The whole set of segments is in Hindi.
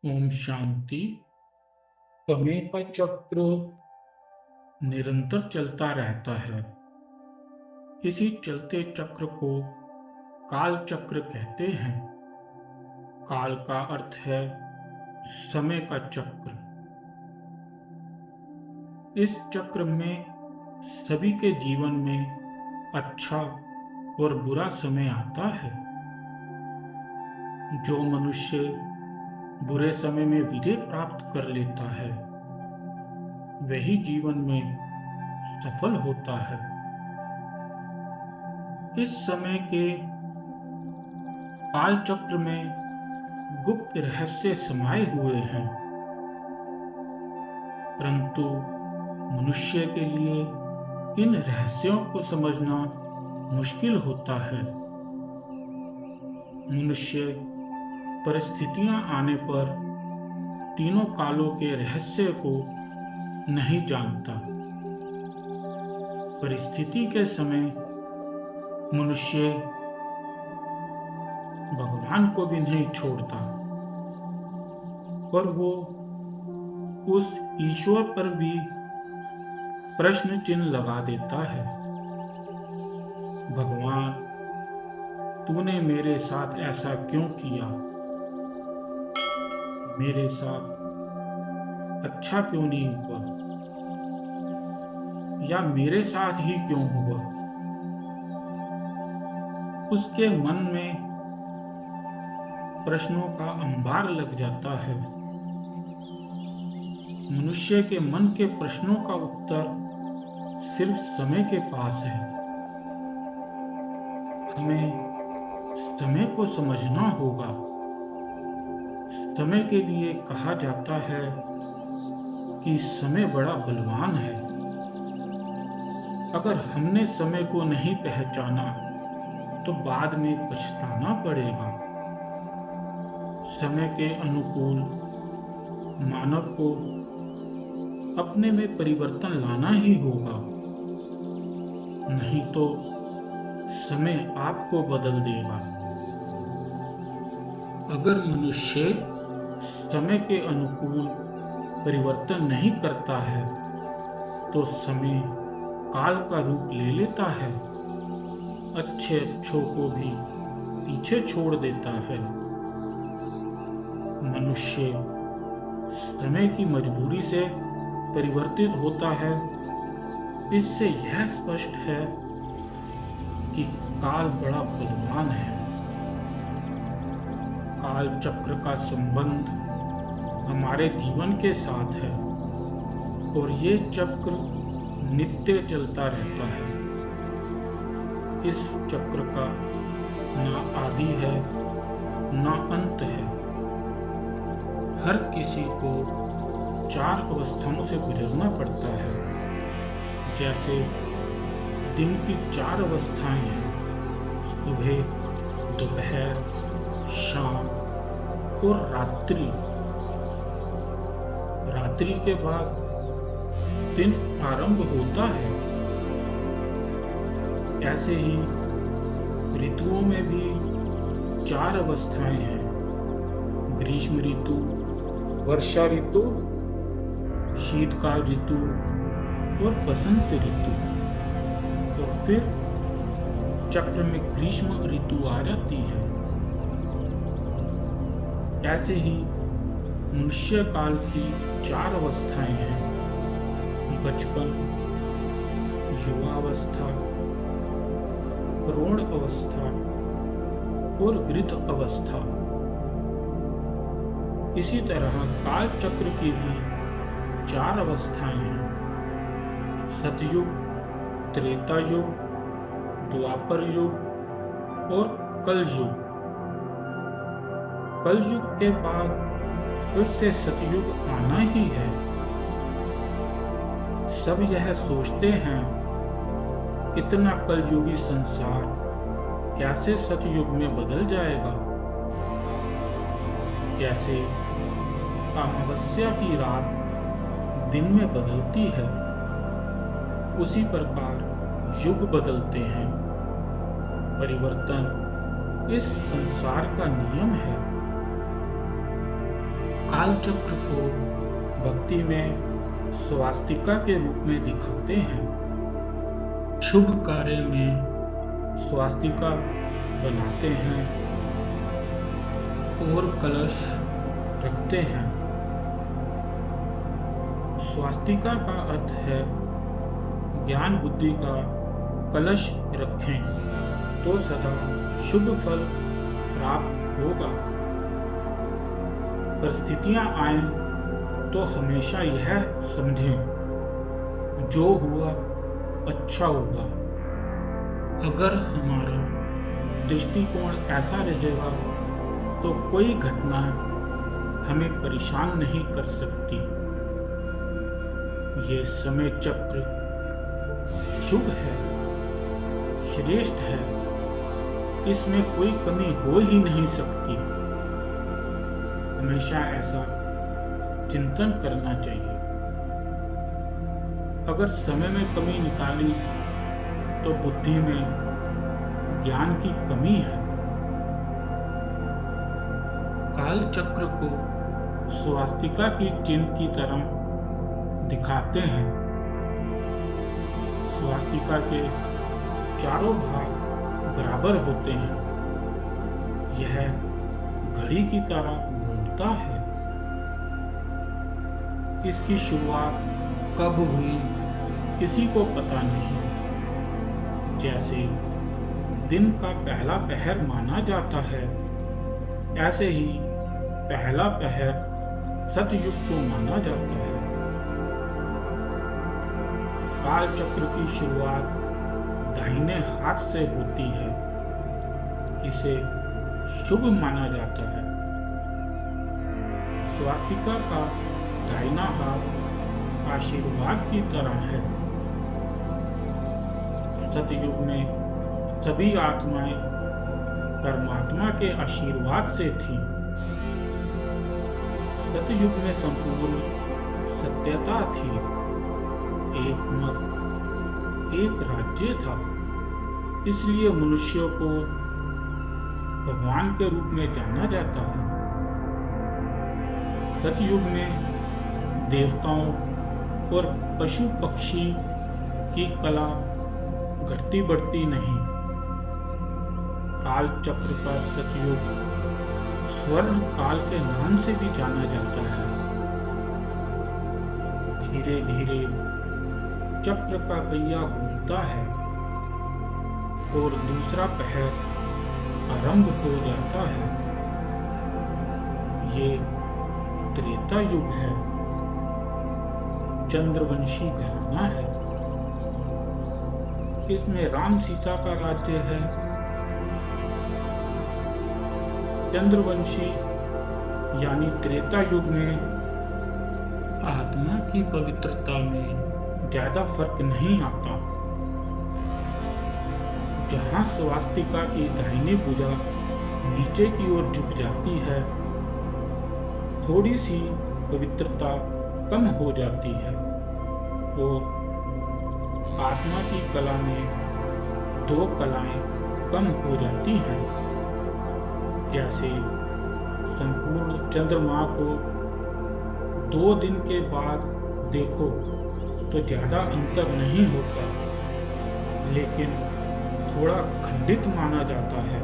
ओम शांति। समय का चक्र निरंतर चलता रहता है। इसी चलते चक्र को काल चक्र कहते हैं। काल का अर्थ है समय का चक्र। इस चक्र में सभी के जीवन में अच्छा और बुरा समय आता है। जो मनुष्य बुरे समय में विजय प्राप्त कर लेता है वही जीवन में सफल होता है। इस समय के काल चक्र में गुप्त रहस्य समाये हुए हैं, परंतु मनुष्य के लिए इन रहस्यों को समझना मुश्किल होता है। मनुष्य परिस्थितियां आने पर तीनों कालों के रहस्य को नहीं जानता। परिस्थिति के समय मनुष्य भगवान को भी नहीं छोड़ता और वो उस ईश्वर पर भी प्रश्न चिन्ह लगा देता है। भगवान, तूने मेरे साथ ऐसा क्यों किया? मेरे साथ अच्छा क्यों नहीं हुआ? या मेरे साथ ही क्यों हुआ? उसके मन में प्रश्नों का अंबार लग जाता है। मनुष्य के मन के प्रश्नों का उत्तर सिर्फ समय के पास है। हमें समय को समझना होगा। समय के लिए कहा जाता है कि समय बड़ा बलवान है। अगर हमने समय को नहीं पहचाना तो बाद में पछताना पड़ेगा। समय के अनुकूल मानव को अपने में परिवर्तन लाना ही होगा, नहीं तो समय आपको बदल देगा। अगर मनुष्य समय के अनुकूल परिवर्तन नहीं करता है तो समय काल का रूप ले लेता है, अच्छे अच्छों को भी पीछे छोड़ देता है। मनुष्य समय की मजबूरी से परिवर्तित होता है। इससे यह स्पष्ट है कि काल बड़ा बलवान है। काल चक्र का संबंध हमारे जीवन के साथ है और ये चक्र नित्य चलता रहता है। इस चक्र का ना आदि है ना अंत है। हर किसी को 4 अवस्थाओं से गुजरना पड़ता है। जैसे दिन की 4 अवस्थाएं हैं, सुबह, दोपहर, शाम और रात्रि। रात्रि के बाद दिन आरंभ होता है। ऐसे ही ऋतुओं में भी 4 अवस्थाएं हैं, ग्रीष्म ऋतु, वर्षा ऋतु, शीतकाल ऋतु और बसंत ऋतु। और फिर चक्र में ग्रीष्म ऋतु आ जाती है। ऐसे ही मनुष्य काल की 4 अवस्थाएं हैं, बचपन, युवावस्था, प्रौढ़ अवस्था और वृद्ध अवस्था। इसी तरह काल चक्र की भी 4 अवस्थाएं हैं, सतयुग, त्रेता युग, द्वापर युग और कलयुग। कलयुग के बाद फिर से सतयुग आना ही है। सब यह सोचते हैं, इतना कलयुगी संसार कैसे सतयुग में बदल जाएगा? जैसे अमावस्या की रात दिन में बदलती है, उसी प्रकार युग बदलते हैं। परिवर्तन इस संसार का नियम है। कालचक्र को भक्ति में स्वास्तिका के रूप में दिखाते हैं। शुभ कार्य में स्वास्तिका बनाते हैं और कलश रखते हैं। स्वास्तिका का अर्थ है ज्ञान बुद्धि का कलश रखें तो सदा शुभ फल प्राप्त होगा। परिस्थितियां आए तो हमेशा यह समझें जो हुआ अच्छा होगा। अगर हमारा दृष्टिकोण ऐसा रहेगा तो कोई घटना हमें परेशान नहीं कर सकती। ये समय चक्र शुभ है, श्रेष्ठ है, इसमें कोई कमी हो ही नहीं सकती। हमेशा ऐसा चिंतन करना चाहिए। अगर समय में कमी निकाली तो बुद्धि में ज्ञान की कमी है। काल चक्र को स्वास्तिका की चिन्ह की तरह दिखाते हैं। स्वास्तिका के चारों भाग बराबर होते हैं। यह घड़ी की तरह घूमता है। इसकी शुरुआत कब हुई किसी को पता नहीं। जैसे दिन का पहला पहर माना जाता है, ऐसे ही पहला पहर सतयुग को माना जाता है। काल चक्र की शुरुआत दाहिने हाथ से होती है। इसे शुभ माना जाता है। स्वास्तिका का दाहिना हाथ आशीर्वाद की तरह है। सतयुग में सभी आत्माएं परमात्मा के आशीर्वाद से थीं। सतयुग में संपूर्ण सत्यता थी। एक मत, एक राज्य था। इसलिए मनुष्यों को भगवान के रूप में जाना जाता है। सतयुग में देवताओं और पशु पक्षी की कला घटती बढ़ती नहीं। काल चक्र का सतयुग स्वर्ण काल के नाम से भी जाना जाता है। धीरे धीरे चक्र का पहिया घूमता है और दूसरा पहर आरंभ हो जाता है। ये त्रेता युग है। चंद्रवंशी घराना है। इसमें राम सीता का राज्य है। चंद्रवंशी यानी त्रेता युग में आत्मा की पवित्रता में ज्यादा फर्क नहीं आता। जहां स्वास्तिका की दाहिनी भुजा नीचे की ओर झुक जाती है, थोड़ी सी पवित्रता कम हो जाती है और आत्मा की कला में दो कलाएं कम हो जाती हैं। जैसे संपूर्ण चंद्रमा को 2 दिन के बाद देखो तो ज्यादा अंतर नहीं होता, लेकिन थोड़ा खंडित माना जाता है।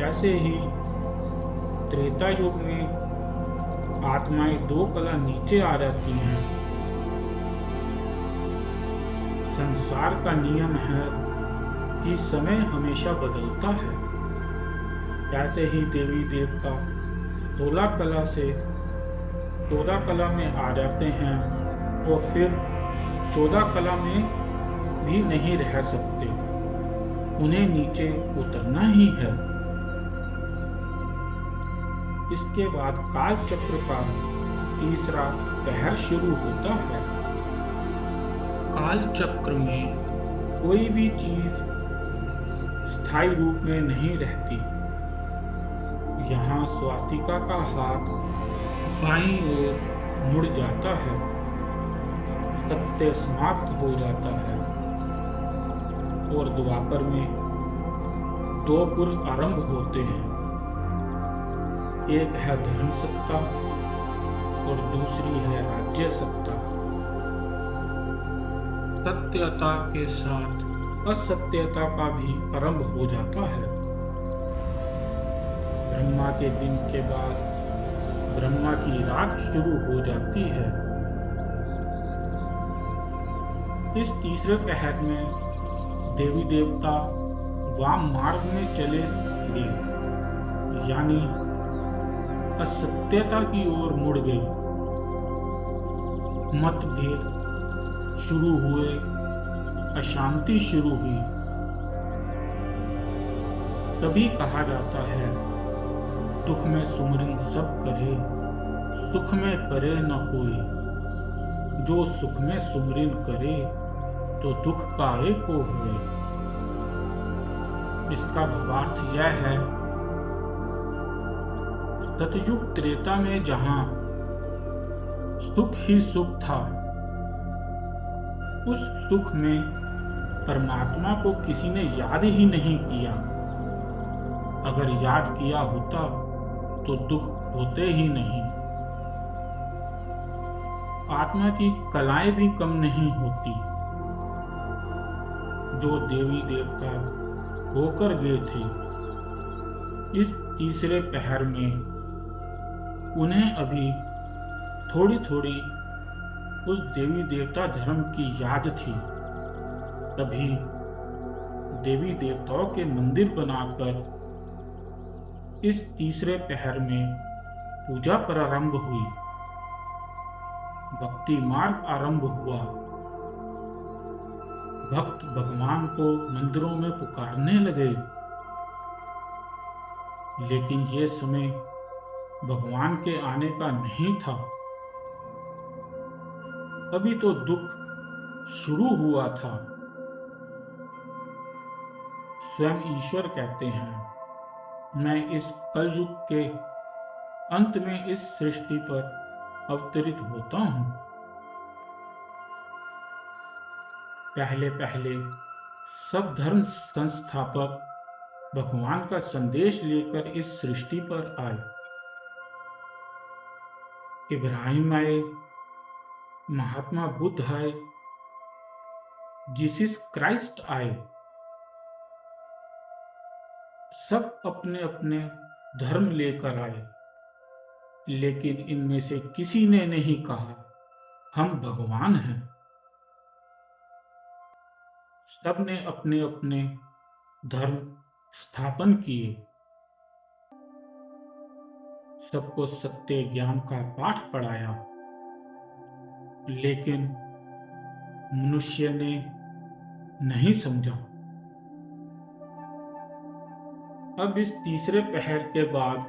ऐसे ही त्रेता युग में आत्माएं 2 कला नीचे आ जाती हैं। संसार का नियम है कि समय हमेशा बदलता है। ऐसे ही देवी देवता 16 कला से 14 कला में आ जाते हैं और फिर 14 कला में भी नहीं रह सकते। उन्हें नीचे उतरना ही है। इसके बाद काल चक्र का तीसरा पहर शुरू होता है। काल चक्र में कोई भी चीज स्थायी रूप में नहीं रहती। यहाँ स्वास्तिका का हाथ बाईं ओर मुड़ जाता है, सत्य समाप्त हो जाता है और द्वापर में 2 पुर आरंभ होते हैं। एक है धर्म सत्ता और दूसरी है राज्य सत्ता। सत्यता के साथ असत्यता का भी आरंभ हो जाता है। ब्रह्मा के दिन के बाद ब्रह्मा की रात शुरू हो जाती है। इस तीसरे पहर में देवी देवता वाम मार्ग में चले गए, यानी असत्यता की ओर मुड़ गए। मतभेद शुरू हुए, अशांति शुरू हुई। तभी कहा जाता है, दुख में सुमिरन सब करे, सुख में करे न कोई। जो सुख में सुमिरन करे तो दुख का एको हुए। इसका भावार्थ यह है, सतयुग त्रेता में जहां सुख ही सुख था, उस सुख में परमात्मा को किसी ने याद ही नहीं किया। अगर याद किया होता तो दुख होते ही नहीं। आत्मा की कलाएं भी कम नहीं होती। जो देवी देवता होकर गए थे, इस तीसरे पहर में उन्हें अभी थोड़ी थोड़ी उस देवी देवता धर्म की याद थी। तभी देवी देवताओं के मंदिर बनाकर इस तीसरे पहर में पूजा प्रारंभ हुई। भक्ति मार्ग आरंभ हुआ। भक्त भगवान को मंदिरों में पुकारने लगे। लेकिन ये समय भगवान के आने का नहीं था। अभी तो दुख शुरू हुआ था। स्वयं ईश्वर कहते हैं, मैं इस कलयुग के अंत में इस सृष्टि पर अवतरित होता हूं। पहले पहले सब धर्म संस्थापक भगवान का संदेश लेकर इस सृष्टि पर आए। इब्राहिम आए, महात्मा बुद्ध आए, जीसस क्राइस्ट आए। सब अपने अपने धर्म लेकर आए, लेकिन इनमें से किसी ने नहीं कहा हम भगवान हैं। सबने अपने अपने धर्म स्थापन किए। सबको सत्य ज्ञान का पाठ पढ़ाया, लेकिन मनुष्य ने नहीं समझा। अब इस तीसरे पहर के बाद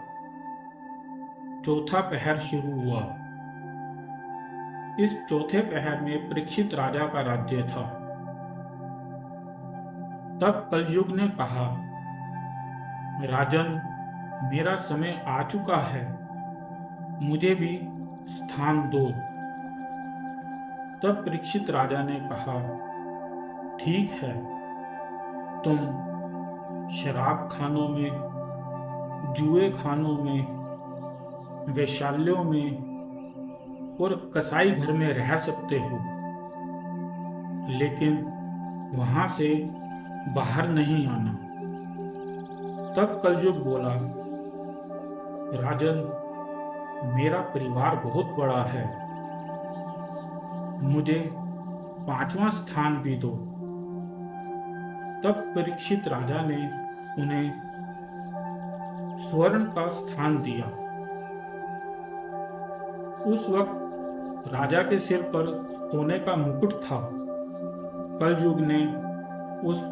चौथा पहर शुरू हुआ। इस चौथे पहर में परीक्षित राजा का राज्य था। तब कलयुग ने कहा, राजन, मेरा समय आ चुका है, मुझे भी स्थान दो। तब परीक्षित राजा ने कहा, ठीक है, तुम शराब खानों में, जुए खानों में, वैश्यालयों में और कसाई घर में रह सकते हो, लेकिन वहां से बाहर नहीं आना। तब कलयुग बोला, राजन, मेरा परिवार बहुत बड़ा है, मुझे 5वां स्थान भी दो। तब परीक्षित राजा ने उन्हें स्वर्ण का स्थान दिया। उस वक्त राजा के सिर पर सोने का मुकुट था। कलयुग ने उस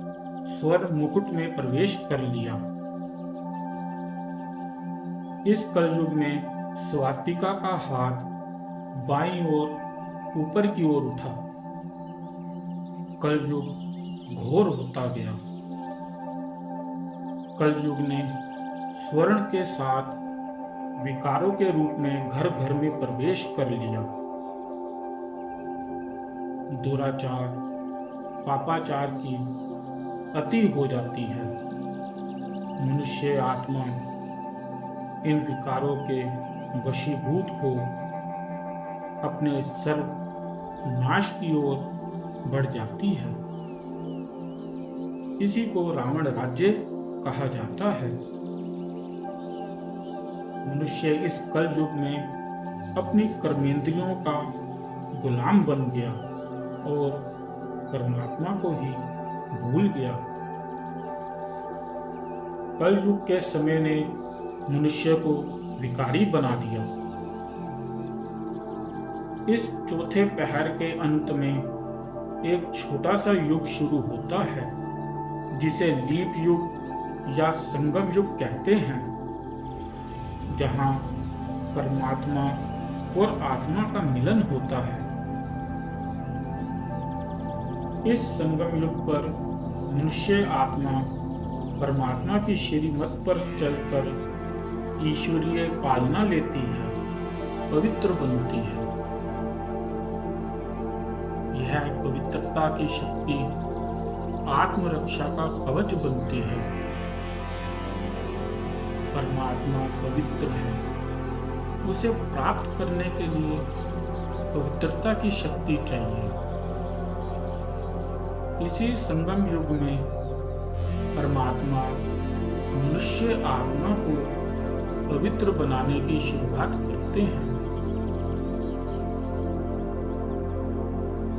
स्वर्ण मुकुट में प्रवेश कर लिया। इस कलयुग में स्वास्तिका का हाथ बाईं ओर ऊपर की ओर उठा। कलयुग घोर होता गया। कलयुग ने स्वर्ण के साथ विकारों के रूप में घर घर में प्रवेश कर लिया। दुराचार, पापाचार की अति हो जाती है। मनुष्य आत्मा इन विकारों के वशीभूत हो अपने सर्वनाश की ओर बढ़ जाती है। इसी को रावण राज्य कहा जाता है। मनुष्य इस कलयुग में अपनी कर्मेंद्रियों का गुलाम बन गया और परमात्मा को ही भूल गया। कलयुग के समय ने मनुष्य को विकारी बना दिया। इस चौथे पहर के अंत में एक छोटा सा युग शुरू होता है जिसे लीप युग या संगम युग कहते हैं, जहां परमात्मा और आत्मा का मिलन होता है। इस संगम युग पर मनुष्य आत्मा परमात्मा की श्रीमत पर चलकर ईश्वरीय पालना लेती है, पवित्र बनती है। यह पवित्रता की शक्ति आत्मरक्षा का कवच बनती है। परमात्मा पवित्र है, उसे प्राप्त करने के लिए पवित्रता की शक्ति चाहिए। इसी संगम युग में परमात्मा मनुष्य आत्मा को पवित्र बनाने की शुरुआत करते हैं।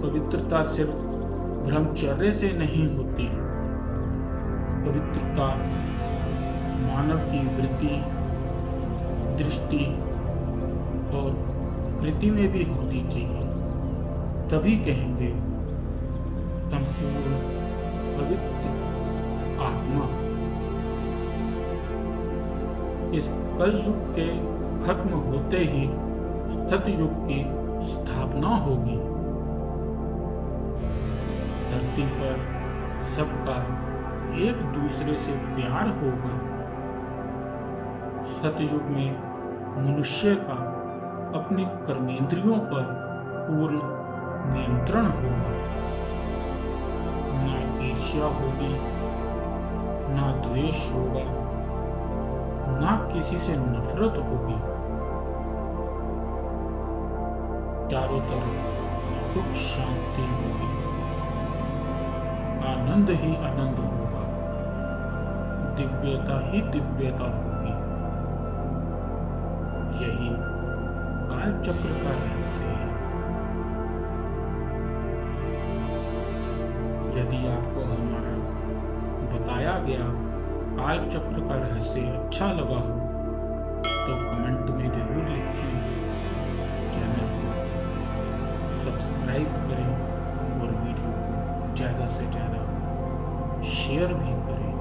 पवित्रता सिर्फ ब्रह्मचर्य से नहीं होती। पवित्रता मानव की वृत्ति, दृष्टि और कृति में भी होनी चाहिए, तभी कहेंगे संपूर्ण पवित्र आत्मा। इस कलयुग के खत्म होते ही सतयुग की स्थापना होगी। धरती पर सबका एक दूसरे से प्यार होगा। सतयुग में मनुष्य का अपनी कर्मेंद्रियों पर पूर्ण नियंत्रण होगा। ना ईर्ष्या होगी, ना द्वेष होगा, ना किसी से नफरत होगी। चारों तरफ सुख शांति होगी, आनंद ही आनंद होगा, दिव्यता ही दिव्यता होगी। यही काल चक्र का रहस्य है। यदि आपको हमारा बताया गया काल चक्र का रहस्य अच्छा लगा हो तो कमेंट में जरूर लिखें। चैनल को सब्सक्राइब करें और वीडियो को ज़्यादा से ज़्यादा शेयर भी करें।